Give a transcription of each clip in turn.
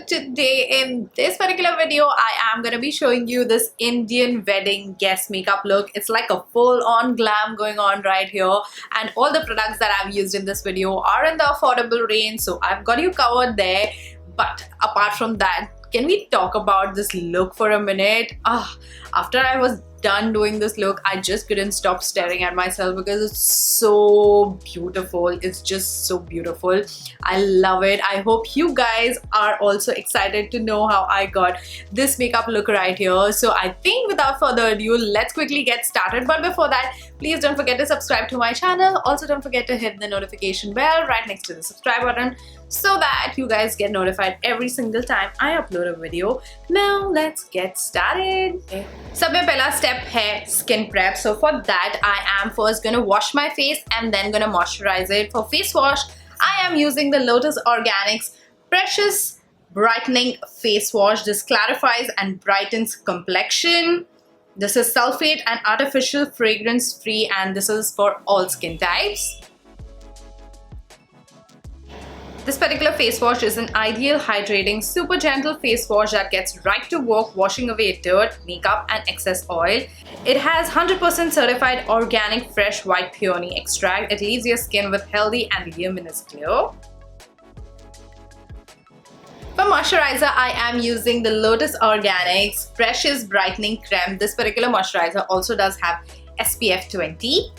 today in this particular video I am going to be showing you this Indian wedding guest makeup look. It's like a full-on glam going on right here, and all the products that I've used in this video are in the affordable range, so I've got you covered there. But apart from that, can we talk about this look for a minute? After I was done doing this look, I just couldn't stop staring at myself because it's so beautiful. It's just so beautiful. I love it. I hope you guys are also excited to know how I got this makeup look right here. So I think without further ado, let's quickly get started. But before that, please don't forget to subscribe to my channel. Also don't forget to hit the notification bell right next to the subscribe button so that you guys get notified every single time I upload a video. Now let's get started. सबसे पहला step है skin prep. So for that I am first gonna wash my face and then gonna moisturize it. For face wash, I am using the LOTUS Organics Precious Brightening Face Wash. This clarifies and brightens complexion. This is sulfate and artificial fragrance free, and this is for all skin types. This particular face wash is an ideal hydrating, super gentle face wash that gets right to work washing away dirt, makeup and excess oil. It has 100% certified organic fresh white peony extract. It leaves your skin with healthy and luminous glow. For moisturizer, I am using the LOTUS Organics Precious Brightening Creme. This particular moisturizer also does have SPF 20.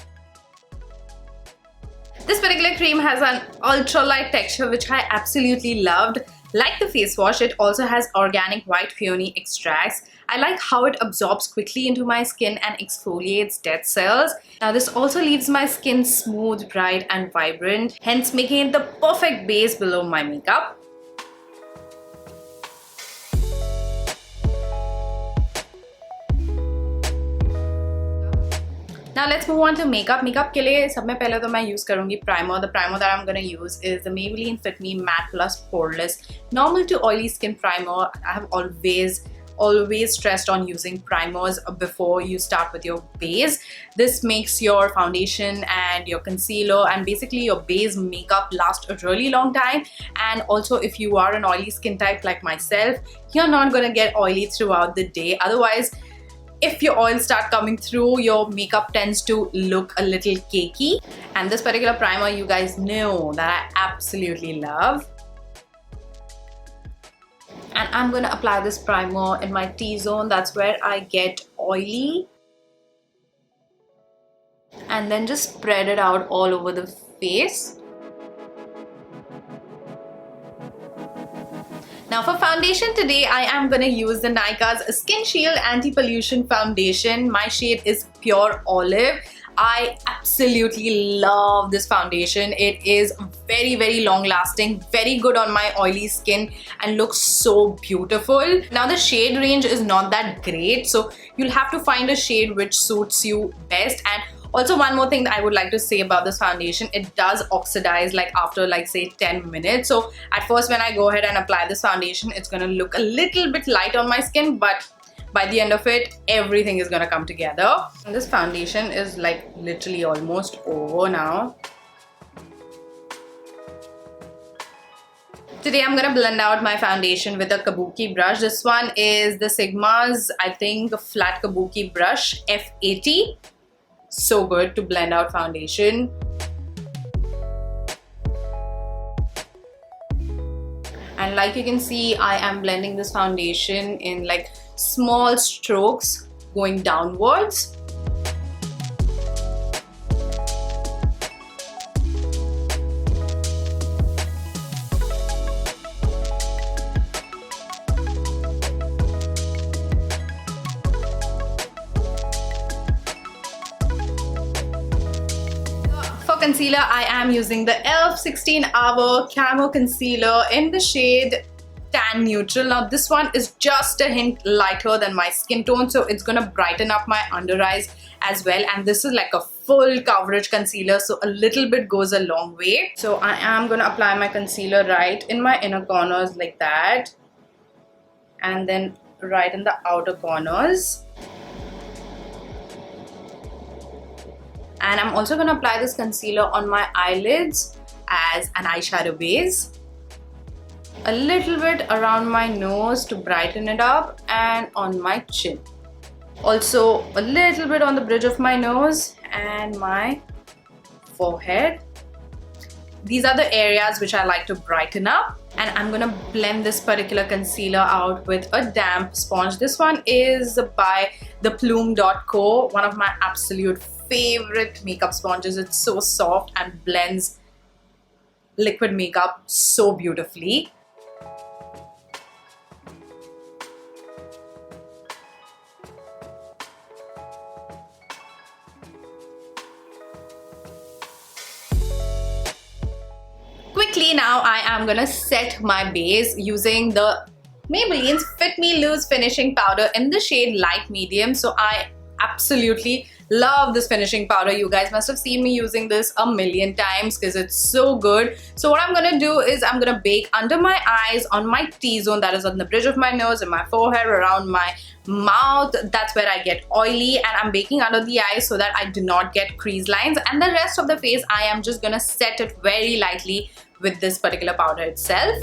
This particular cream has an ultra-light texture which I absolutely loved. Like the face wash, it also has organic white peony extracts. I like how it absorbs quickly into my skin and exfoliates dead cells. Now this also leaves my skin smooth, bright and vibrant, hence making it the perfect base below my makeup. Now let's move on to makeup. Makeup के लिए सब में पहले तो मैं use करूँगी primer. The primer that I'm gonna use is the Maybelline Fit Me Matte Plus Poreless Normal to Oily Skin Primer. I have always stressed on using primers before you start with your base. This makes your foundation and your concealer and basically your base makeup last a really long time. And also if you are an oily skin type like myself, you're not gonna get oily throughout the day. Otherwise, if your oils start coming through, your makeup tends to look a little cakey. And this particular primer, you guys know that I absolutely love. And I'm gonna apply this primer in my T-zone. That's where I get oily. And then just spread it out all over the face. Now for foundation today, I am going to use the Nykaa's Skin Shield Anti-Pollution Foundation. My shade is Pure Olive. I absolutely love this foundation. It is very long lasting, very good on my oily skin and looks so beautiful. Now the shade range is not that great, so you'll have to find a shade which suits you best. And also one more thing that I would like to say about this foundation, it does oxidize like after like say 10 minutes. So at first when I go ahead and apply this foundation, it's gonna look a little bit light on my skin, but by the end of it, everything is gonna come together. And this foundation is like literally almost over now. Today I'm gonna blend out my foundation with a kabuki brush. This one is the Sigma's, I think, flat kabuki brush F80. So good to blend out foundation. And like you can see, I am blending this foundation in like small strokes going downwards. Concealer, I am using the e.l.f. 16 Hour Camo Concealer in the shade Tan Neutral. Now this one is just a hint lighter than my skin tone, so it's gonna brighten up my under eyes as well. And this is like a full coverage concealer, so a little bit goes a long way. So I am gonna apply my concealer right in my inner corners like that, and then right in the outer corners. And I'm also going to apply this concealer on my eyelids as an eyeshadow base. a little bit around my nose to brighten it up, and on my chin. Also a little bit on the bridge of my nose and my forehead. These are the areas which I like to brighten up. And I'm gonna blend this particular concealer out with a damp sponge. This one is by the BeautiCo, one of my absolute favorite makeup sponges. It's so soft and blends liquid makeup so beautifully. Quickly now, I am gonna set my base using the Maybelline's Fit Me Loose finishing powder in the shade light medium. So I absolutely love this finishing powder. You guys must have seen me using this a million times because it's so good. So what I'm gonna do is I'm gonna bake under my eyes, on my T-zone, that is on the bridge of my nose, and my forehead, around my mouth. That's where I get oily, and I'm baking under the eyes so that I do not get crease lines. And the rest of the face, I am just gonna set it very lightly with this particular powder itself.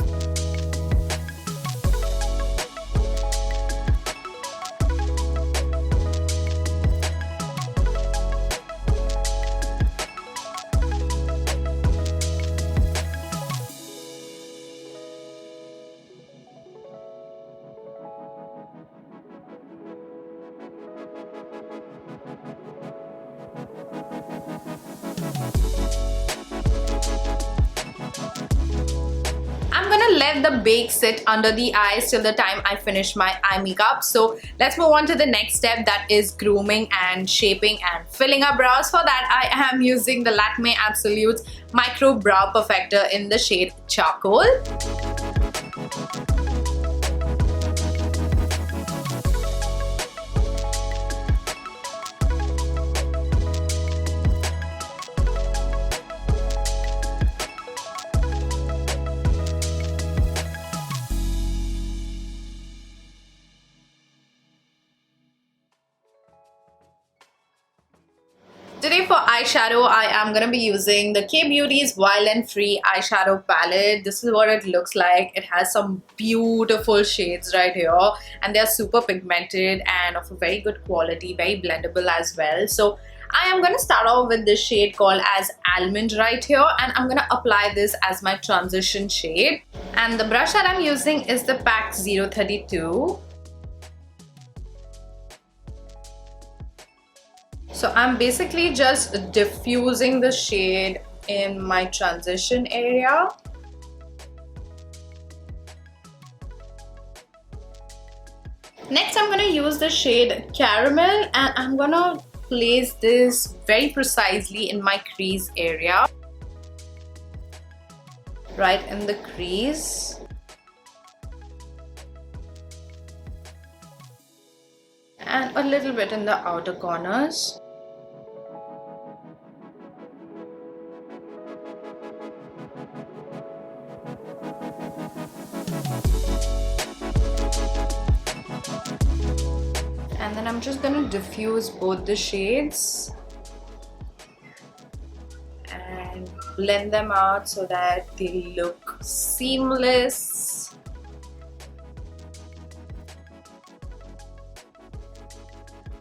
Let the bake sit under the eyes till the time I finish my eye makeup. So let's move on to the next step, that is grooming and shaping and filling up brows. For that, I am using the Lakme Absolute's Micro Brow Perfector in the shade Charcoal. Today for eyeshadow, I am going to be using the K-Beauty's Wild and Free eyeshadow palette. This is what it looks like. It has some beautiful shades right here, and they are super pigmented and of a very good quality, very blendable as well. So I am going to start off with this shade called as Almond right here, and I'm going to apply this as my transition shade. And the brush that I'm using is the PAC 032. So I'm basically just diffusing the shade in my transition area. Next, I'm going to use the shade Caramel, and I'm going to place this very precisely in my crease area. Right in the crease. And a little bit in the outer corners. And then I'm just going to diffuse both the shades and blend them out so that they look seamless.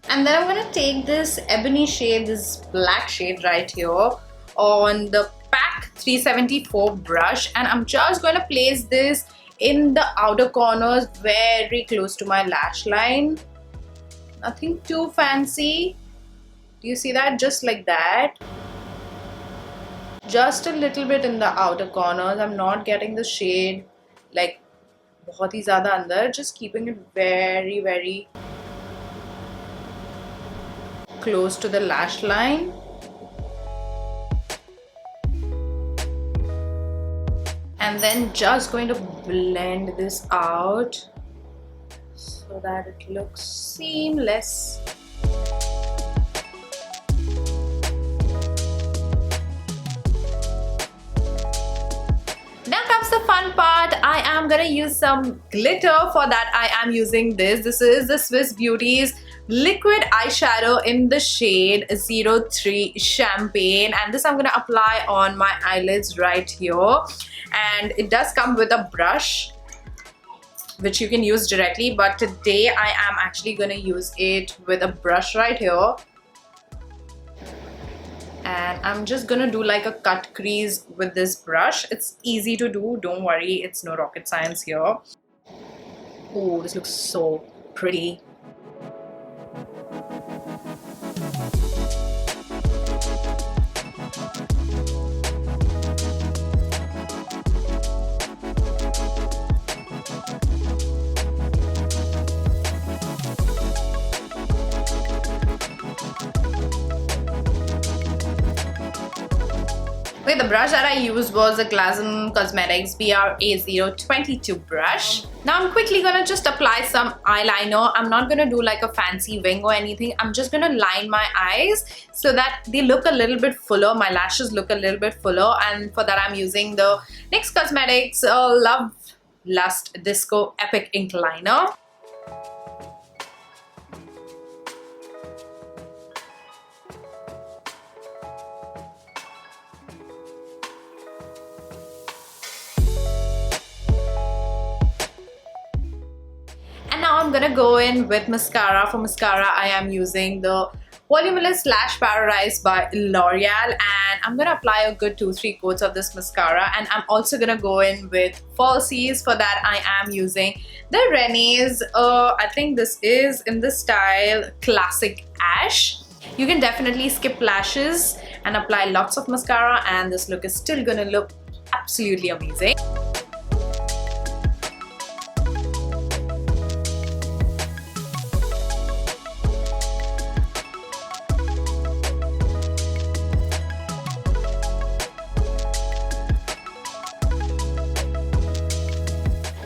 And then I'm going to take this ebony shade, this black shade right here, on the PAC 374 brush, and I'm just going to place this in the outer corners very close to my lash line. Nothing too fancy. Do you see that? Just like that. Just a little bit in the outer corners. I'm not getting the shade like बहुत ही ज़्यादा अंदर. Just keeping it very, very close to the lash line. And then just going to blend this out so that it looks seamless. Now comes the fun part. I am gonna use some glitter. For that, I am using this. This is the Swiss Beauty's liquid eyeshadow in the shade 03 Champagne, and this I'm gonna apply on my eyelids right here. And it does come with a brush, which you can use directly, but today I am actually gonna use it with a brush right here. And I'm just gonna do like a cut crease with this brush. It's easy to do, don't worry, it's no rocket science here. Oh, this looks so pretty. Okay, the brush that I used was a Glasm Cosmetics BRA022 brush. Now I'm quickly gonna just apply some eyeliner. I'm not gonna do like a fancy wing or anything. I'm just gonna line my eyes so that they look a little bit fuller. My lashes look a little bit fuller, and for that I'm using the NYX Cosmetics Love Lust Disco Epic Ink Liner. And now I'm gonna go in with mascara. For mascara, I am using the Voluminous Lash Paradise by L'Oreal, and I'm gonna apply a good 2-3 coats of this mascara. And I'm also gonna go in with falsies. For that, I am using the Renee's. I think this is in the style Classic Ash. You can definitely skip lashes and apply lots of mascara, and this look is still gonna look absolutely amazing.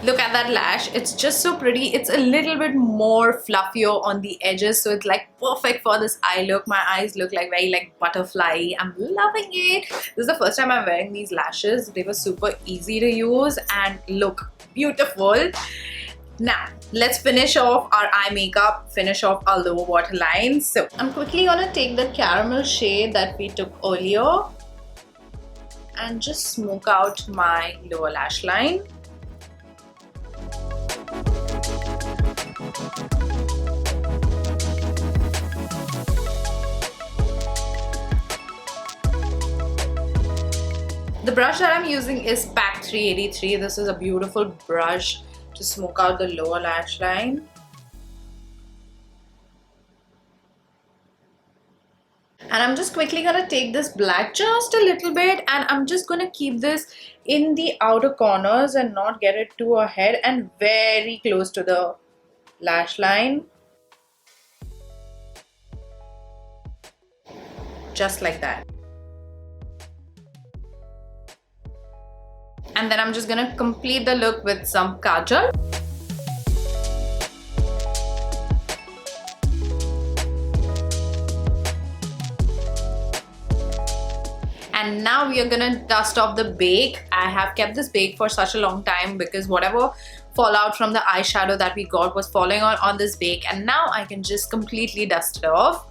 Look at that lash, it's just so pretty. It's a little bit more fluffier on the edges, so it's like perfect for this eye look. My eyes look like very like butterfly. I'm loving it. This is the first time I'm wearing these lashes. They were super easy to use and look beautiful. Now let's finish off our eye makeup, finish off our lower waterline. So I'm quickly gonna take the caramel shade that we took earlier and just smoke out my lower lash line. The brush that I'm using is Pack 383. This is a beautiful brush to smoke out the lower lash line. And I'm just quickly gonna take this black just a little bit, and I'm just gonna keep this in the outer corners and not get it too ahead and very close to the lash line. Just like that. And then I'm just gonna complete the look with some Kajal. And now we are gonna dust off the bake. I have kept this bake for such a long time because whatever fallout from the eyeshadow that we got was falling on this bake, and now I can just completely dust it off.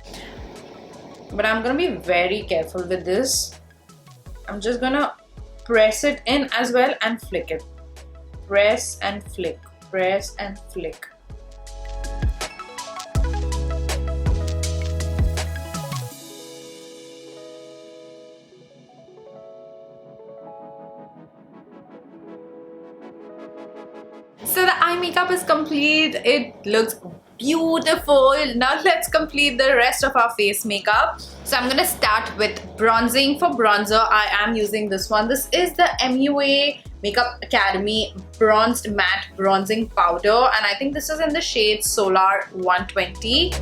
But I'm gonna be very careful with this. I'm just gonna press it in as well and flick it. Press and flick, press and flick. So the eye makeup is complete. It looks beautiful. Now let's complete the rest of our face makeup. So I'm gonna start with bronzing. For bronzer, I am using this one. This is the MUA Makeup Academy Bronzed Matte Bronzing Powder, and I think this is in the shade Solar 120.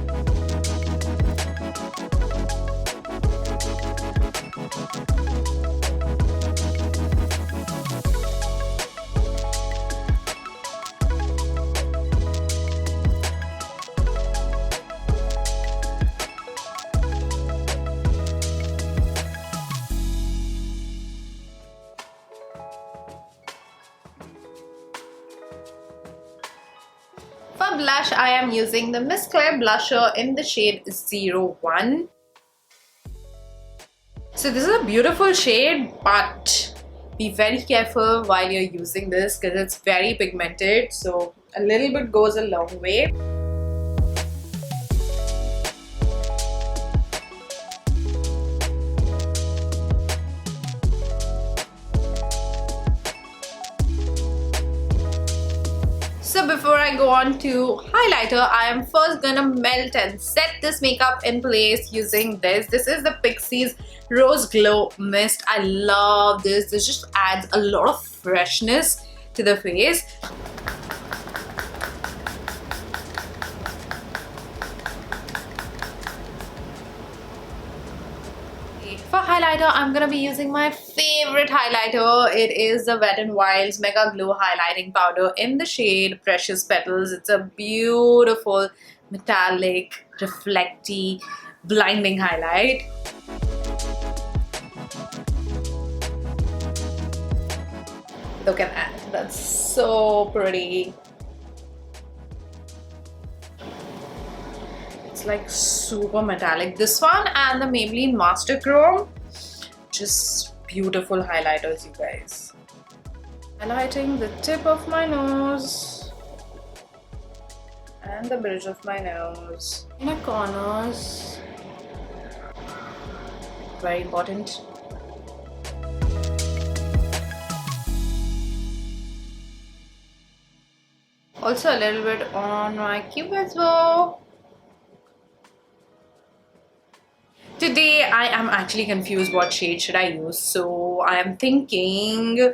For blush, I am using the Miss Claire blusher in the shade 01. So this is a beautiful shade, but be very careful while you're using this because it's very pigmented. So A little bit goes a long way. So before I go on to highlighter, I am first gonna melt and set this makeup in place using this. This is the Pixies Rose Glow Mist. I love this. This just adds a lot of freshness to the face. For highlighter, I'm gonna be using my favorite highlighter. It is the Wet n Wild's Mega Glow Highlighting Powder in the shade Precious Petals. It's a beautiful, metallic, reflecty, blinding highlight. Look at that. That's so pretty. It's like super metallic. This one and the Maybelline Master Chrome, just beautiful highlighters, you guys. Highlighting the tip of my nose and the bridge of my nose, inner corners, very important. Also a little bit on my cupid's bow. Today I am actually confused what shade should I use, so I am thinking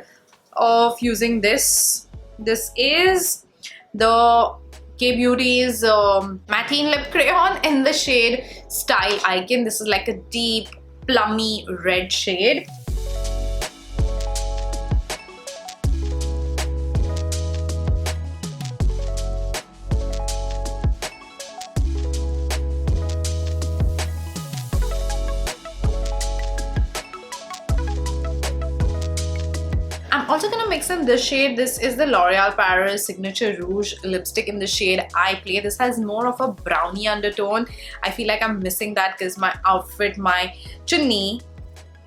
of using this. This is the K-Beauty's Matte Lip Crayon in the shade Style Icon. This is like a deep plummy red shade. I'm also gonna mix in this shade. This is the L'Oreal Paris Signature Rouge lipstick in the shade I Play. This has more of a brownie undertone. I feel like I'm missing that because my outfit, my chunni,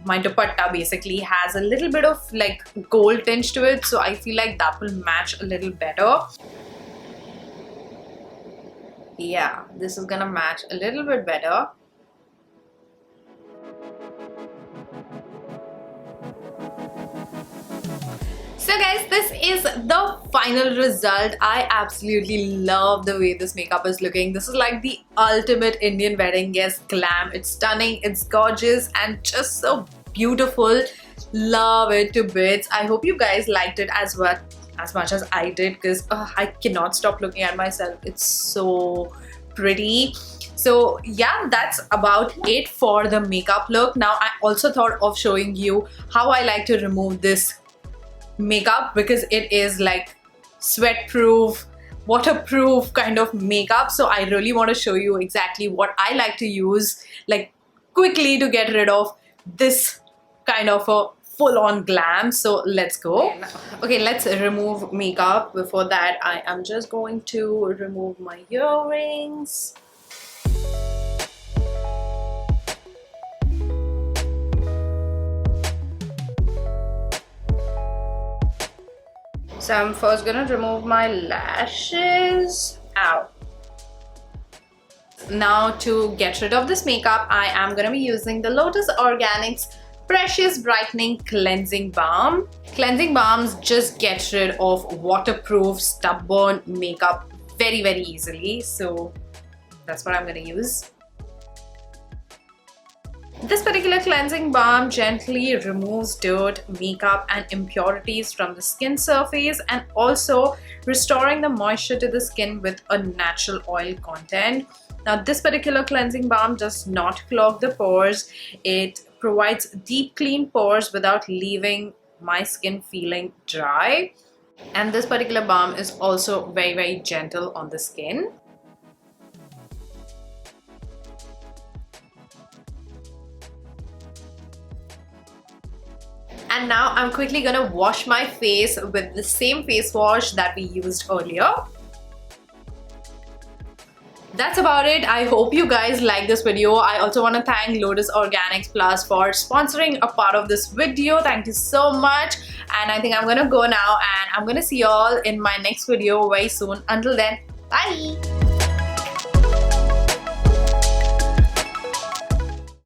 my dupatta basically has a little bit of like gold tinge to it, so I feel like that will match a little better. Yeah, this is gonna match a little bit better. So guys, this is the final result. I absolutely love the way this makeup is looking. This is like the ultimate Indian wedding guest glam. It's stunning, it's gorgeous, and just so beautiful. Love it to bits. I hope you guys liked it as well, as much as I did, because I cannot stop looking at myself. It's so pretty. So yeah, that's about it for the makeup look. Now I also thought of showing you how I like to remove this makeup, because it is like sweat proof, waterproof kind of makeup. So I really want to show you exactly what I like to use like quickly to get rid of this kind of a full-on glam. So let's go. Okay, let's remove makeup. Before that, I am just going to remove my earrings. So I'm first gonna remove my lashes. Ow. Now to get rid of this makeup, I am gonna be using the Lotus Organics Precious Brightening Cleansing Balm. Cleansing balms just get rid of waterproof, stubborn makeup very, very easily. So that's what I'm gonna use. This particular cleansing balm gently removes dirt, makeup and impurities from the skin surface, and also restoring the moisture to the skin with a natural oil content. Now this particular cleansing balm does not clog the pores. It provides deep clean pores without leaving my skin feeling dry. And this particular balm is also very, very gentle on the skin. And now I'm quickly gonna wash my face with the same face wash that we used earlier. That's about it. I hope you guys like this video. I also want to thank Lotus Organics Plus for sponsoring a part of this video. Thank you so much. And I think I'm gonna go now, and I'm gonna see y'all in my next video very soon. Until then, bye.